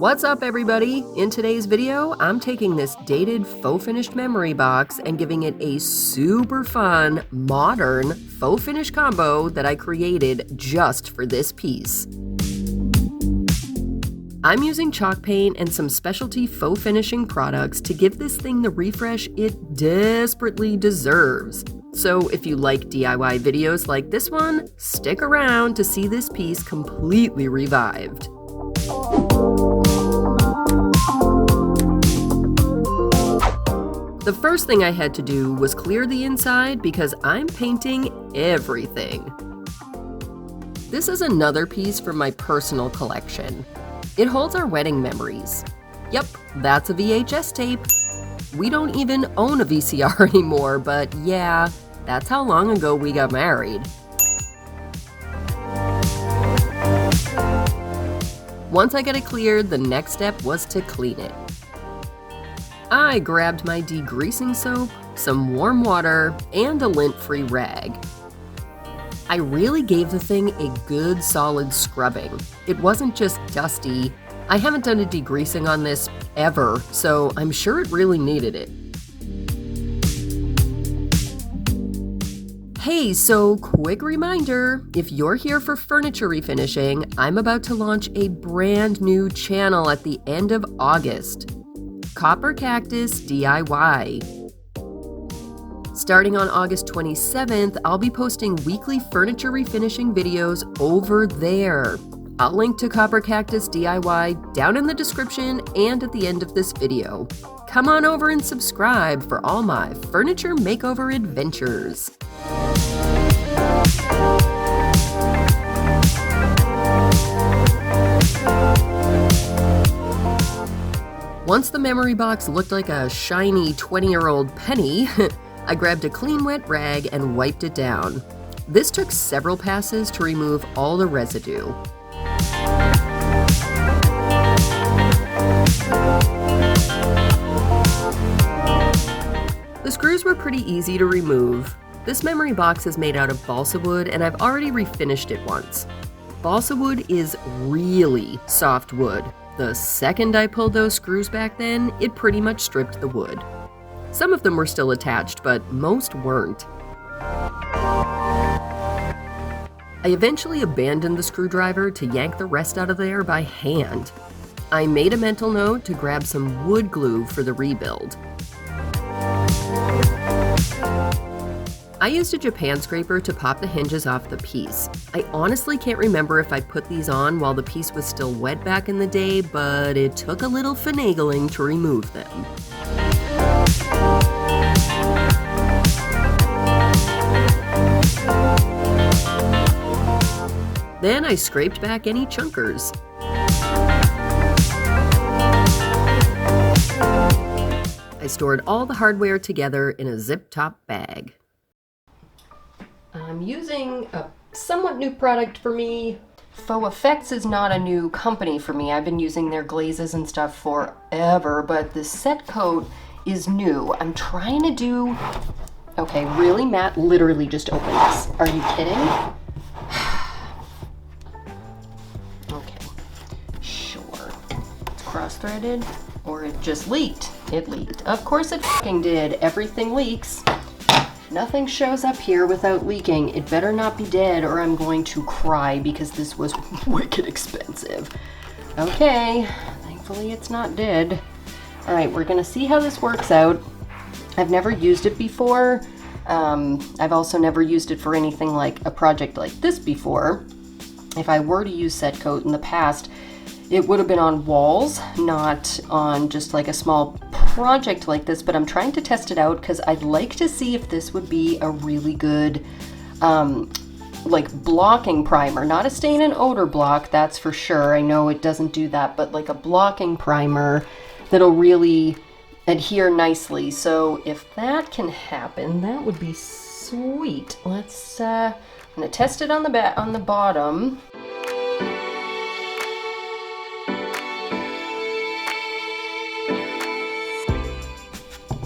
What's up, everybody? In today's video, I'm taking this dated faux finished memory box and giving it a super fun, modern faux finish combo that I created just for this piece. I'm using chalk paint and some specialty faux finishing products to give this thing the refresh it desperately deserves. So if you like DIY videos like this one, stick around to see this piece completely revived. The first thing I had to do was clear the inside because I'm painting everything. This is another piece from my personal collection. It holds our wedding memories. Yep, that's a VHS tape. We don't even own a VCR anymore, but yeah, that's how long ago we got married. Once I got it cleared, the next step was to clean it. I grabbed my degreasing soap, some warm water, and a lint-free rag. I really gave the thing a good solid scrubbing. It wasn't just dusty. I haven't done a degreasing on this ever, so I'm sure it really needed it. Hey, so quick reminder, if you're here for furniture refinishing, I'm about to launch a brand new channel at the end of August. Copper Cactus DIY. Starting on August 27th, I'll be posting weekly furniture refinishing videos over there. I'll link to Copper Cactus DIY down in the description and at the end of this video. Come on over and subscribe for all my furniture makeover adventures. Once the memory box looked like a shiny 20-year-old penny, I grabbed a clean wet rag and wiped it down. This took several passes to remove all the residue. The screws were pretty easy to remove. This memory box is made out of balsa wood and I've already refinished it once. Balsa wood is really soft wood. The second I pulled those screws back then, it pretty much stripped the wood. Some of them were still attached, but most weren't. I eventually abandoned the screwdriver to yank the rest out of there by hand. I made a mental note to grab some wood glue for the rebuild. I used a Japan scraper to pop the hinges off the piece. I honestly can't remember if I put these on while the piece was still wet back in the day, but it took a little finagling to remove them. Then I scraped back any chunkers. I stored all the hardware together in a zip-top bag. I'm using a somewhat new product for me. Faux Effects is not a new company for me. I've been using their glazes and stuff forever, but the set coat is new. I'm trying to do... Okay, really, Matt? Literally just opened this. Are you kidding? Okay, sure. It's cross-threaded, or it just leaked. It leaked. Of course it fucking did. Everything leaks. Nothing shows up here without leaking. It better not be dead or I'm going to cry because this was wicked expensive. Okay, thankfully it's not dead. All right, we're gonna see how this works out. I've never used it before. I've also never used it for anything like a project like this before. If I were to use set coat in the past, it would have been on walls, not on just like a small project like this, but I'm trying to test it out because I'd like to see if this would be a really good like blocking primer. Not a stain and odor block, that's for sure. I know it doesn't do that, but like a blocking primer that'll really adhere nicely. So if that can happen, that would be sweet. Let's I'm gonna test it on the bottom.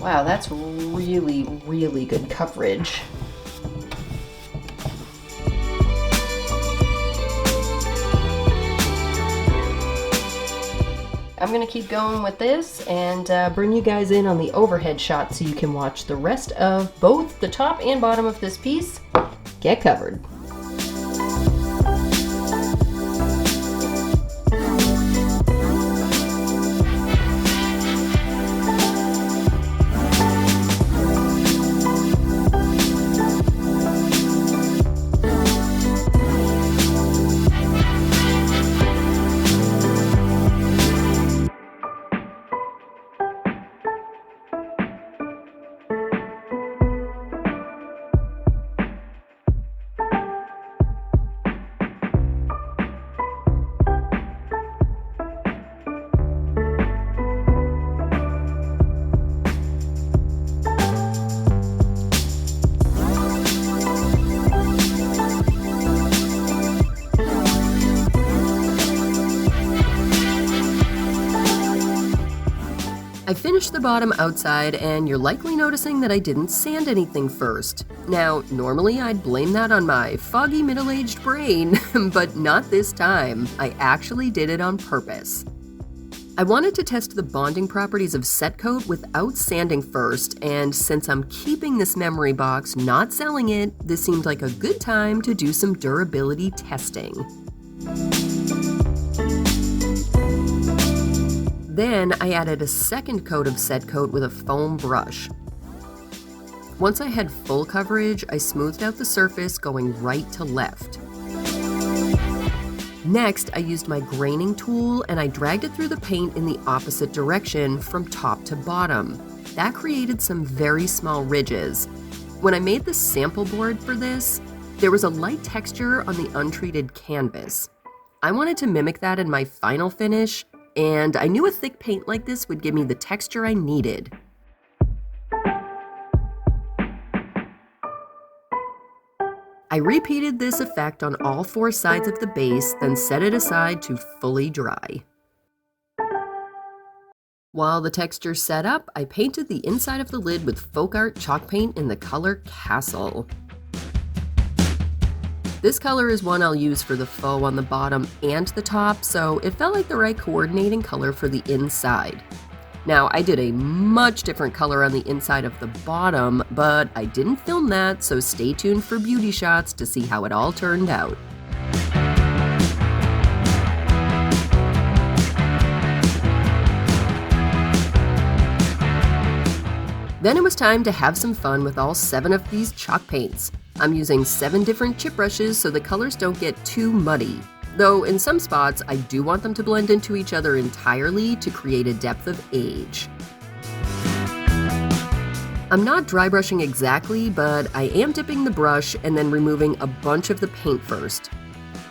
Wow, that's really, really good coverage. I'm going to keep going with this and bring you guys in on the overhead shot so you can watch the rest of both the top and bottom of this piece get covered. I finished the bottom outside, and you're likely noticing that I didn't sand anything first. Now, normally I'd blame that on my foggy middle-aged brain, but not this time. I actually did it on purpose. I wanted to test the bonding properties of Set Coat without sanding first, and since I'm keeping this memory box, not selling it, this seemed like a good time to do some durability testing. Then I added a second coat of Set Coat with a foam brush. Once I had full coverage, I smoothed out the surface going right to left. Next, I used my graining tool and I dragged it through the paint in the opposite direction from top to bottom. That created some very small ridges. When I made the sample board for this, there was a light texture on the untreated canvas. I wanted to mimic that in my final finish, and I knew a thick paint like this would give me the texture I needed. I repeated this effect on all four sides of the base, then set it aside to fully dry. While the texture set up, I painted the inside of the lid with Folk Art chalk paint in the color Castle. This color is one I'll use for the faux on the bottom and the top, so it felt like the right coordinating color for the inside. Now, I did a much different color on the inside of the bottom, but I didn't film that, so stay tuned for beauty shots to see how it all turned out. Then it was time to have some fun with all 7 of these chalk paints. I'm using 7 different chip brushes so the colors don't get too muddy. Though in some spots, I do want them to blend into each other entirely to create a depth of age. I'm not dry brushing exactly, but I am dipping the brush and then removing a bunch of the paint first.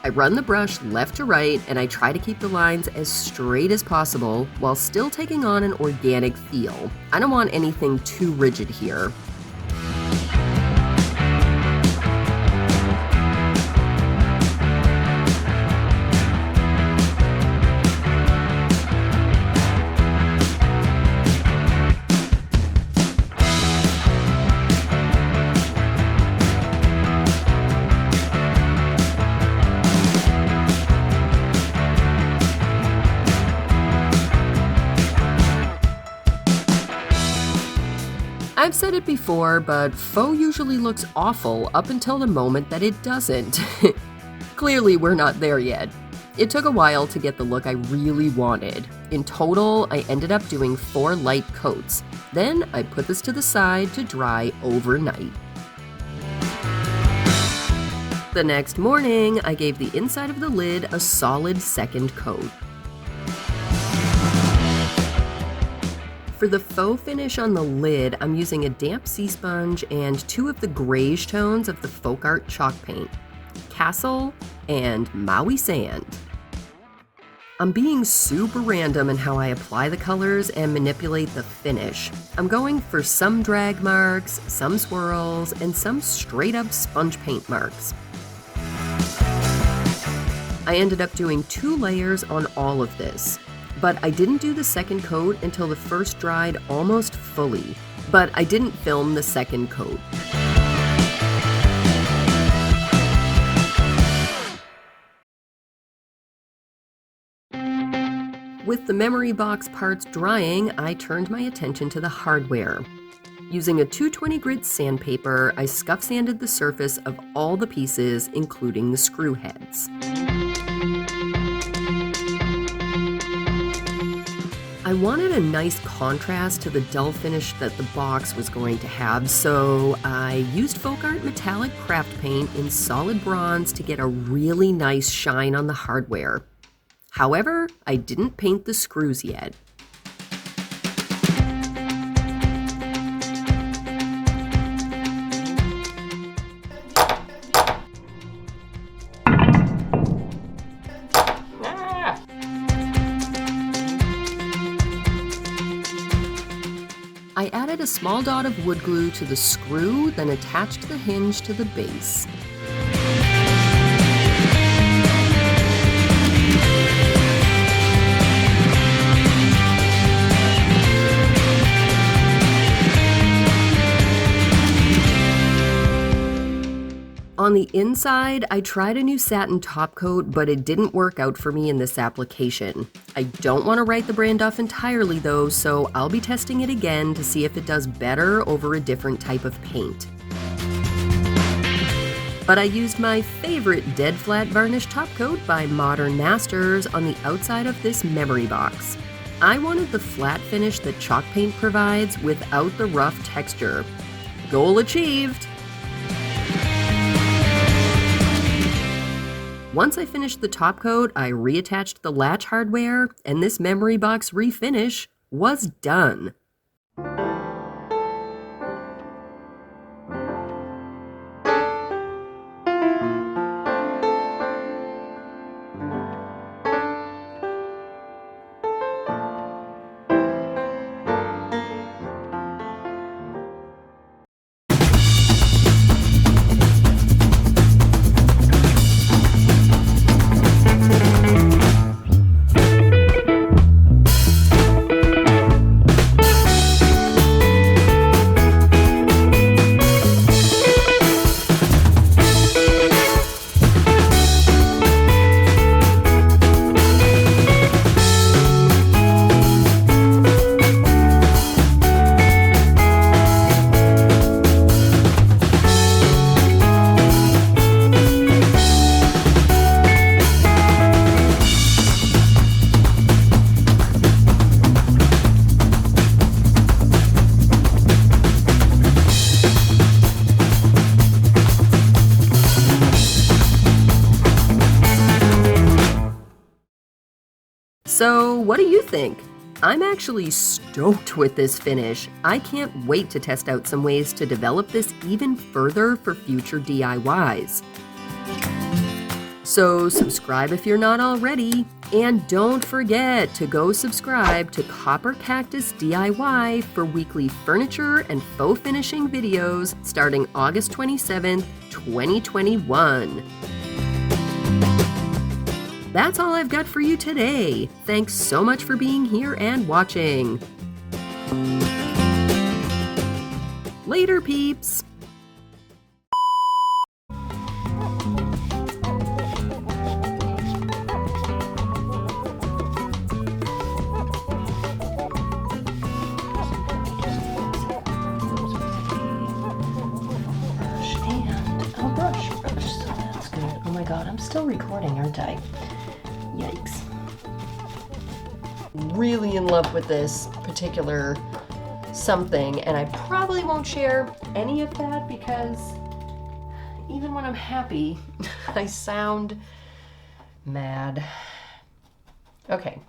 I run the brush left to right and I try to keep the lines as straight as possible while still taking on an organic feel. I don't want anything too rigid here. I've said it before, but faux usually looks awful up until the moment that it doesn't. Clearly, we're not there yet. It took a while to get the look I really wanted. In total, I ended up doing 4 light coats. Then I put this to the side to dry overnight. The next morning, I gave the inside of the lid a solid second coat. For the faux finish on the lid, I'm using a damp sea sponge and 2 of the grayish tones of the Folk Art chalk paint, Castle and Maui Sand. I'm being super random in how I apply the colors and manipulate the finish. I'm going for some drag marks, some swirls, and some straight up sponge paint marks. I ended up doing 2 layers on all of this. But I didn't do the second coat until the first dried almost fully. But I didn't film the second coat. With the memory box parts drying, I turned my attention to the hardware. Using a 220 grit sandpaper, I scuff sanded the surface of all the pieces, including the screw heads. I wanted a nice contrast to the dull finish that the box was going to have, so I used Folk Art metallic craft paint in solid bronze to get a really nice shine on the hardware. However, I didn't paint the screws yet. I added a small dot of wood glue to the screw, then attached the hinge to the base. On the inside, I tried a new satin top coat, but it didn't work out for me in this application. I don't want to write the brand off entirely though, so I'll be testing it again to see if it does better over a different type of paint. But I used my favorite dead flat varnish top coat by Modern Masters on the outside of this memory box. I wanted the flat finish that chalk paint provides without the rough texture. Goal achieved! Once I finished the top coat, I reattached the latch hardware, and this memory box refinish was done. So what do you think? I'm actually stoked with this finish. I can't wait to test out some ways to develop this even further for future DIYs. So subscribe if you're not already, and don't forget to go subscribe to Copper Cactus DIY for weekly furniture and faux finishing videos starting August 27th, 2021. That's all I've got for you today. Thanks so much for being here and watching. Later, peeps. Brush, so that's good. Oh my god, I'm still recording, aren't I? Yikes. Really in love with this particular something, and I probably won't share any of that because even when I'm happy, I sound mad. Okay,